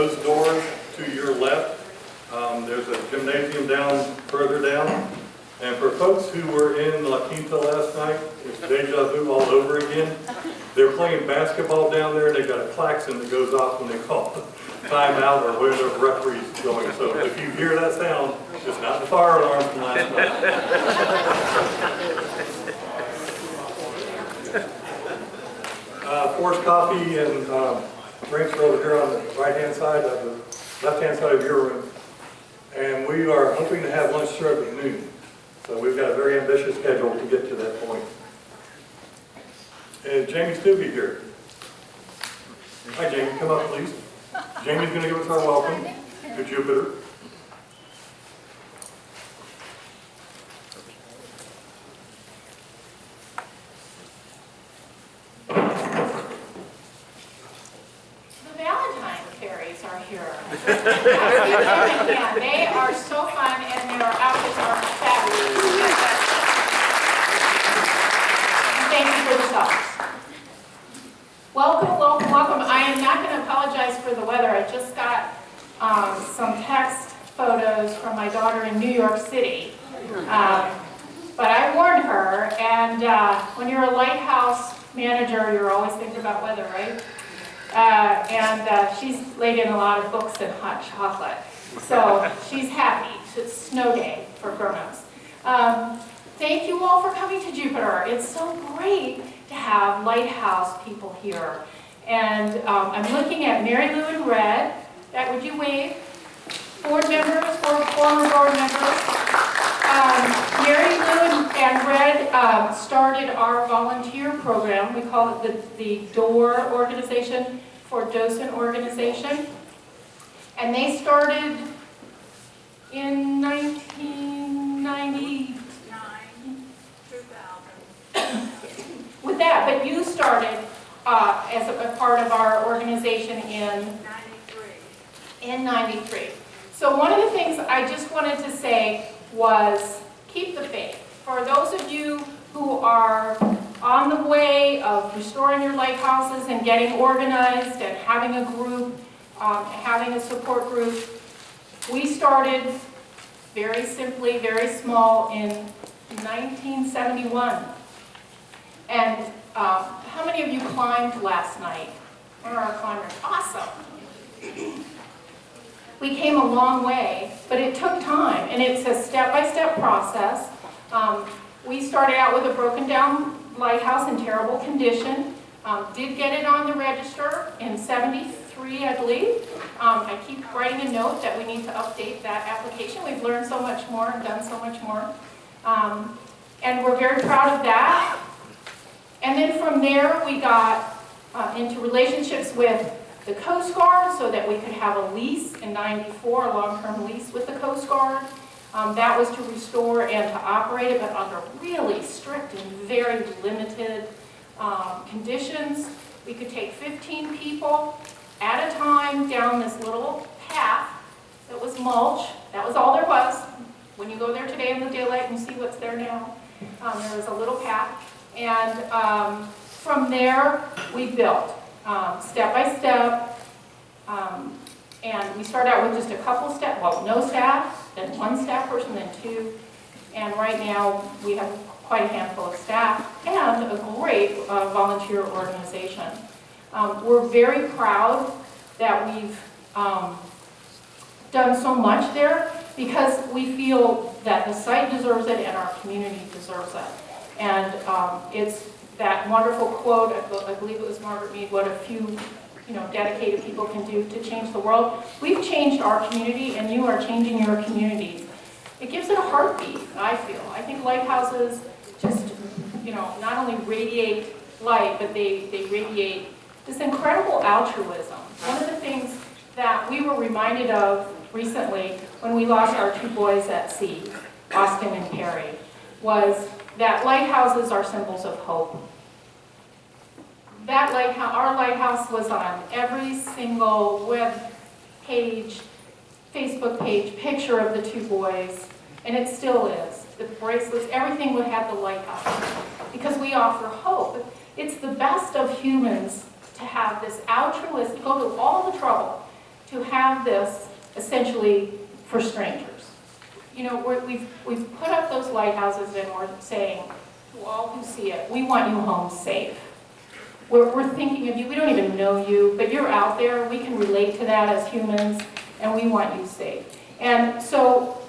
those doors to your left, there's a gymnasium down further down. And for folks who were in La Quinta last night, it's deja vu all over again. They're playing basketball down there, and they've got a klaxon that goes off when they call timeout or where the referee's going. So if you hear that sound, it's not the fire alarm from last night. Forced coffee and drinks are over here on the right-hand side of the left-hand side of your room. And we are hoping to have lunch served at noon. So we've got a very ambitious schedule to get to that point. And Jamie Stuve here. Hi Jamie, come up please. Jamie's going to give us our welcome to Jupiter. The Valentine fairies are here. They are so fun and their outfits are fabulous. Thank you for the socks. Welcome, welcome, welcome. I am not going to apologize for the weather. I just got some text photos from my daughter in New York City. But I warned her, and when you're a Lighthouse manager, you're always thinking about weather, right? She's laid in a lot of books and hot chocolate. So she's happy. It's snow day for grown-ups. Thank you all for coming to Jupiter. It's so great to have Lighthouse people here. And I'm looking at Mary Lou and Red. Would you wave? Board members, former board members. Mary Lou and Red started our volunteer program. We call it the DOOR organization, for Docent Organization. And they started in 1999, 2000. With that, but you started as a part of our organization in 93. So one of the things I just wanted to say was keep the faith. For those of you who are on the way of restoring your lighthouses and getting organized and having a group, having a support group, we started very simply, very small in 1971. And how many of you climbed last night? Where are our climbers? Awesome. We came a long way, but it took time, and it's a step-by-step process. We started out with a broken down lighthouse in terrible condition. Did get it on the register in 73, I believe. I keep writing a note that we need to update that application. We've learned so much more and done so much more. And we're very proud of that. And then from there, we got into relationships with the Coast Guard so that we could have a lease in 94, a long-term lease with the Coast Guard. That was to restore and to operate it, but under really strict and very limited conditions. We could take 15 people at a time down this little path that was mulch. That was all there was. When you go there today in the daylight and see what's there now, there was a little path. And from there, we built step by step. And we started out with just a couple staff, well, no staff, then one staff person, then two. And right now, we have quite a handful of staff and a great volunteer organization. We're very proud that we've done so much there because we feel that the site deserves it and our community deserves it. And it's that wonderful quote, I believe it was Margaret Mead, what a few dedicated people can do to change the world. We've changed our community, and you are changing your communities. It gives it a heartbeat, I feel. I think lighthouses just, not only radiate light, but they radiate this incredible altruism. One of the things that we were reminded of recently when we lost our two boys at sea, Austin and Perry, was that lighthouses are symbols of hope. That lighthouse, our lighthouse was on every single web page, Facebook page, picture of the two boys, and it still is. The bracelets, everything would have the lighthouse because we offer hope. It's the best of humans to have this altruist, go to all the trouble to have this essentially for strangers. You know, we've put up those lighthouses and we're saying to all who see it, we want you home safe. We're thinking of you, we don't even know you, but you're out there, we can relate to that as humans, and we want you safe. And so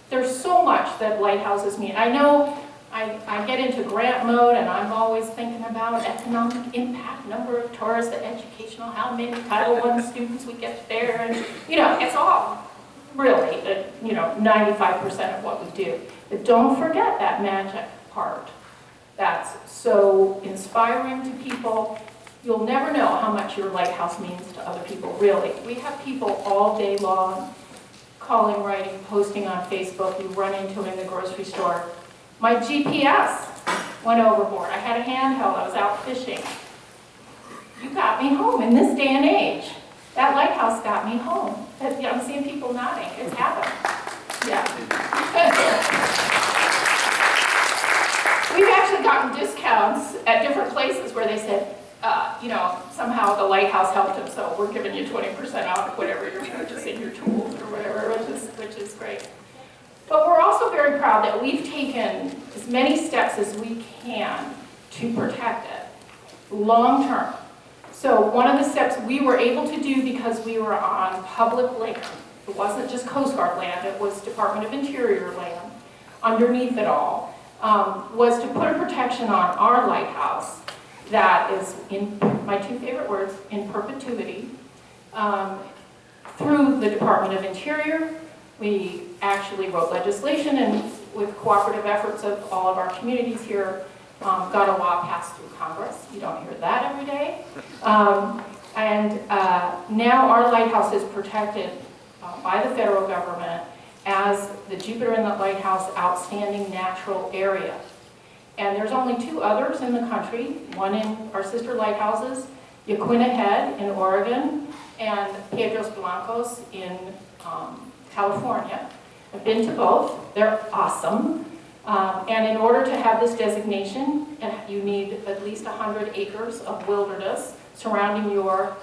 there's so much that lighthouses mean. I know I get into grant mode and I'm always thinking about economic impact, number of tourists, the educational, how many Title I students we get there, and you know, it's all really, 95% of what we do. But don't forget that magic part. That's so inspiring to people. You'll never know how much your lighthouse means to other people, really. We have people all day long calling, writing, posting on Facebook. You run into them in the grocery store. My GPS went overboard. I had a handheld. I was out fishing. You got me home in this day and age. That lighthouse got me home. I'm seeing people nodding. It's happened. Yeah. We've actually gotten discounts at different places where they said, somehow the lighthouse helped them, so we're giving you 20% off whatever you're purchasing, your tools or whatever, which is great. But we're also very proud that we've taken as many steps as we can to protect it long term. So one of the steps we were able to do, because we were on public land, it wasn't just Coast Guard land, it was Department of Interior land, underneath it all, was to put a protection on our lighthouse that is, in my two favorite words, in perpetuity. Through the Department of Interior, we actually wrote legislation, and with cooperative efforts of all of our communities here, got a law passed through Congress. You don't hear that every day. Now our lighthouse is protected by the federal government as the Jupiter Inlet Lighthouse Outstanding Natural Area. And there's only two others in the country, one in our sister lighthouses, Yaquina Head in Oregon and Piedros Blancos in California. I've been to both. They're awesome. And in order to have this designation, you need at least 100 acres of wilderness surrounding your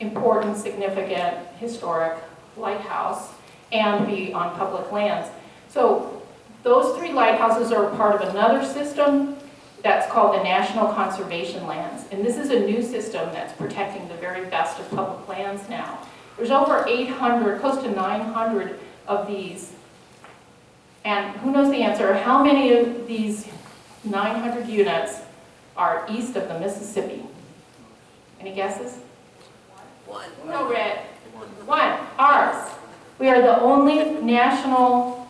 important, significant, historic lighthouse and be on public lands. So those three lighthouses are part of another system that's called the National Conservation Lands. And this is a new system that's protecting the very best of public lands now. There's over 800, close to 900 of these. And who knows the answer? How many of these 900 units are east of the Mississippi? Any guesses? One. No, Red. One. Ours. We are the only national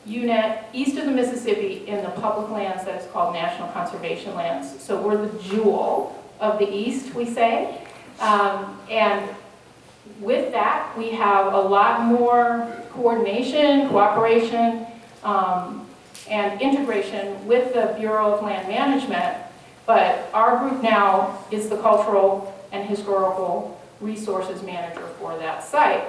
unit east of the Mississippi in the public lands that is called National Conservation Lands. So we're the jewel of the East, we say. And with that, we have a lot more coordination, cooperation, and integration with the Bureau of Land Management. But our group now is the cultural and historical resources manager for that site.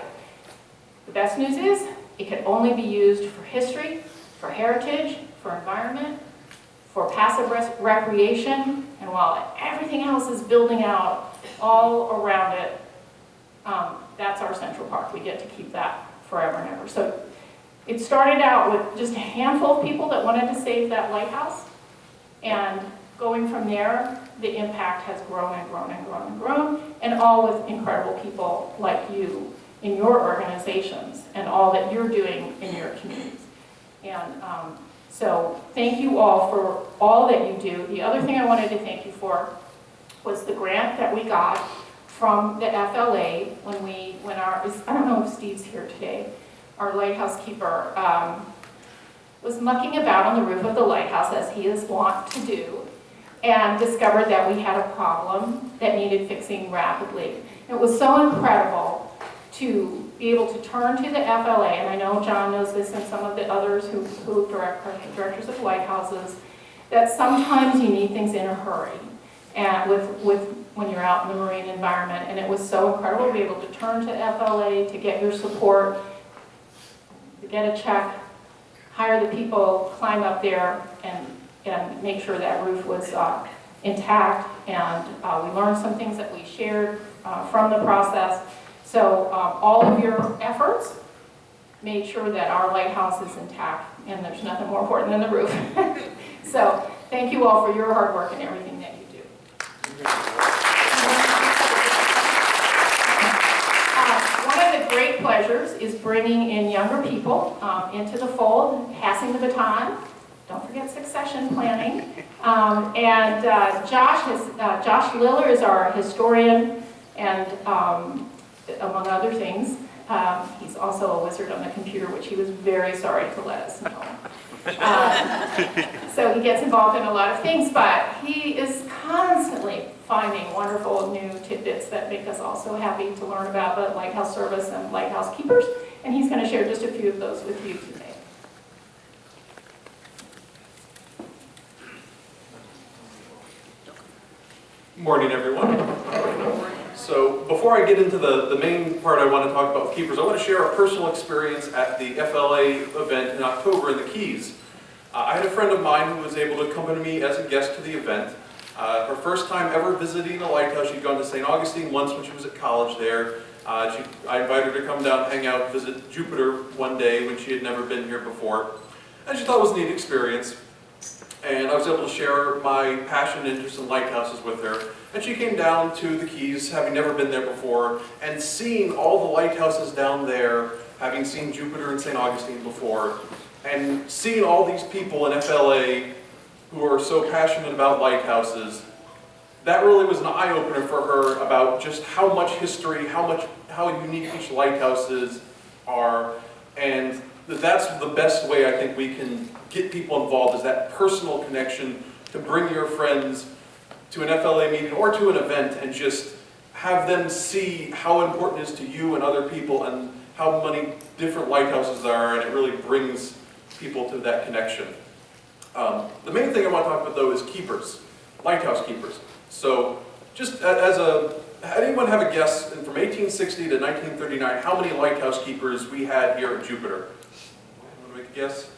The best news is it can only be used for history, for heritage, for environment, for passive recreation, and while everything else is building out all around it, that's our central park. We get to keep that forever and ever. So it started out with just a handful of people that wanted to save that lighthouse, and going from there, the impact has grown and grown and grown and grown, and all with incredible people like you in your organizations and all that you're doing in your communities. And so thank you all for all that you do. The other thing I wanted to thank you for was the grant that we got from the FLA when our, I don't know if Steve's here today, our lighthouse keeper was mucking about on the roof of the lighthouse, as he is wont to do, and discovered that we had a problem that needed fixing rapidly. It was so incredible to be able to turn to the FLA, and I know John knows this and some of the others who directors of lighthouses, that sometimes you need things in a hurry, and when you're out in the marine environment. And it was so incredible to be able to turn to FLA to get your support, to get a check, hire the people, climb up there, and make sure that roof was intact. And we learned some things that we shared from the process. So all of your efforts made sure that our lighthouse is intact, and there's nothing more important than the roof. So thank you all for your hard work and everything that you do. One of the great pleasures is bringing in younger people into the fold, passing the baton. Don't forget succession planning. Josh Liller is our historian, and among other things, he's also a wizard on the computer, which he was very sorry to let us know. So he gets involved in a lot of things, but he is constantly finding wonderful new tidbits that make us all so happy to learn about the Lighthouse Service and Lighthouse Keepers, and he's going to share just a few of those with you today. Good morning, everyone. So before I get into the main part I want to talk about with Keepers, I want to share a personal experience at the FLA event in October in the Keys. I had a friend of mine who was able to accompany me as a guest to the event. Her first time ever visiting a lighthouse. She'd gone to St. Augustine once when she was at college there. I invited her to come down, hang out, visit Jupiter one day when she had never been here before. And she thought it was a neat experience. And I was able to share my passion and interest in lighthouses with her. And she came down to the Keys, having never been there before, and seeing all the lighthouses down there, having seen Jupiter and St. Augustine before, and seeing all these people in FLA who are so passionate about lighthouses. That really was an eye-opener for her about just how much history, how unique each lighthouses are, and that's the best way I think we can get people involved, is that personal connection, to bring your friends to an FLA meeting or to an event and just have them see how important it is to you and other people and how many different lighthouses there are, and it really brings people to that connection. The main thing I want to talk about though is keepers, lighthouse keepers. So just anyone have a guess from 1860 to 1939 how many lighthouse keepers we had here at Jupiter? Want to make a guess?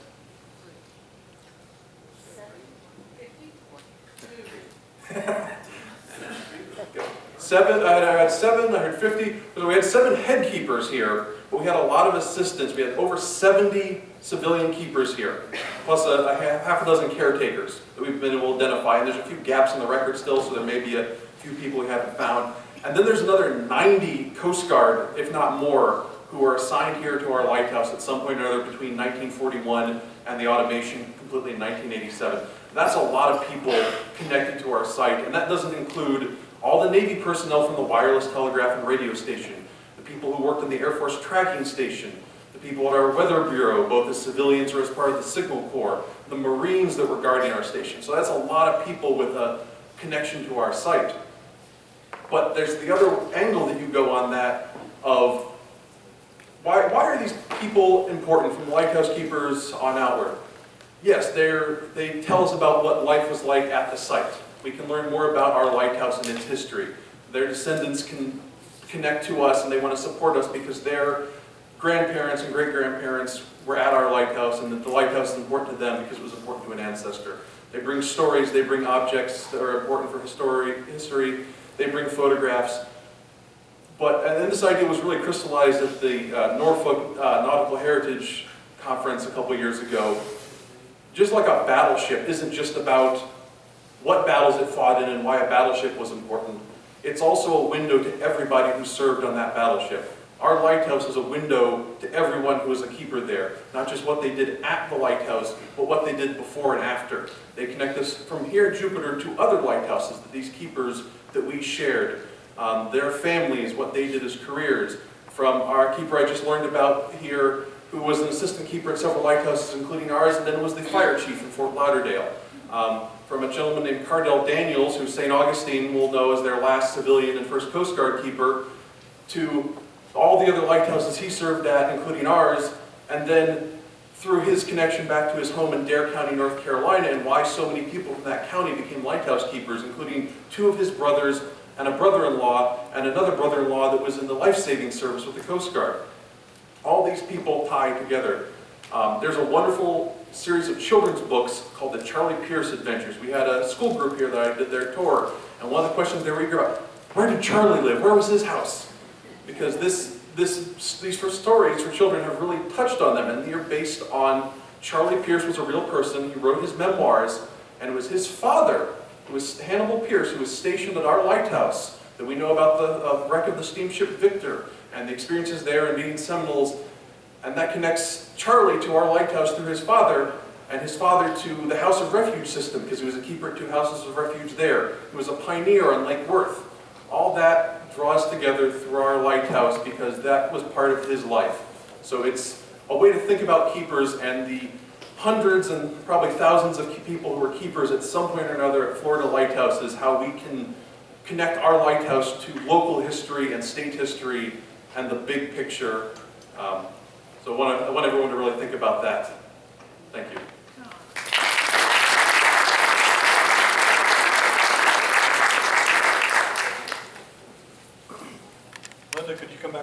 7, I had 7, I heard 50. So we had 7 head keepers here, but we had a lot of assistants. We had over 70 civilian keepers here, plus a half a dozen caretakers that we've been able to identify. And there's a few gaps in the record still, so there may be a few people we haven't found. And then there's another 90 Coast Guard, if not more, who are assigned here to our lighthouse at some point or other between 1941 and the automation completely in 1987. That's a lot of people connected to our site, and that doesn't include all the Navy personnel from the wireless telegraph and radio station, the people who worked in the Air Force tracking station, the people at our weather bureau, both as civilians or as part of the Signal Corps, the Marines that were guarding our station. So that's a lot of people with a connection to our site. But there's the other angle that you go on that of why are these people important, from lighthouse keepers on outward? Yes, they tell us about what life was like at the site. We can learn more about our lighthouse and its history. Their descendants can connect to us and they want to support us because their grandparents and great-grandparents were at our lighthouse, and that the lighthouse is important to them because it was important to an ancestor. They bring stories, they bring objects that are important for history, they bring photographs. And then this idea was really crystallized at the Norfolk Nautical Heritage Conference a couple years ago. Just like a battleship isn't just about what battles it fought in and why a battleship was important. It's also a window to everybody who served on that battleship. Our lighthouse is a window to everyone who was a keeper there. Not just what they did at the lighthouse, but what they did before and after. They connect us from here at Jupiter to other lighthouses, these keepers that we shared. Their families, what they did as careers. From our keeper I just learned about here, who was an assistant keeper at several lighthouses, including ours, and then was the fire chief in Fort Lauderdale. From a gentleman named Cardell Daniels, who St. Augustine will know as their last civilian and first Coast Guard keeper, to all the other lighthouses he served at, including ours, and then through his connection back to his home in Dare County, North Carolina, and why so many people from that county became lighthouse keepers, including 2 of his brothers and a brother-in-law and another brother-in-law that was in the life-saving service with the Coast Guard. All these people tie together. There's a wonderful series of children's books called the Charlie Pierce Adventures. We had a school group here that I did their tour, and one of the questions they were eager about, where did Charlie live? Where was his house? because these stories for children have really touched on them, and they're based on Charlie Pierce was a real person. He wrote his memoirs, and it was his father, who was Hannibal Pierce, who was stationed at our lighthouse, that we know about the wreck of the steamship Victor, and the experiences there and meeting Seminoles, and that connects Charlie to our lighthouse through his father, and his father to the House of Refuge system, because he was a keeper at 2 houses of refuge there. He was a pioneer on Lake Worth. All that draws together through our lighthouse because that was part of his life. So it's a way to think about keepers and the hundreds and probably thousands of people who were keepers at some point or another at Florida lighthouses, how we can connect our lighthouse to local history and state history and the big picture. So I want everyone to really think about that. Thank you. Linda, could you come back?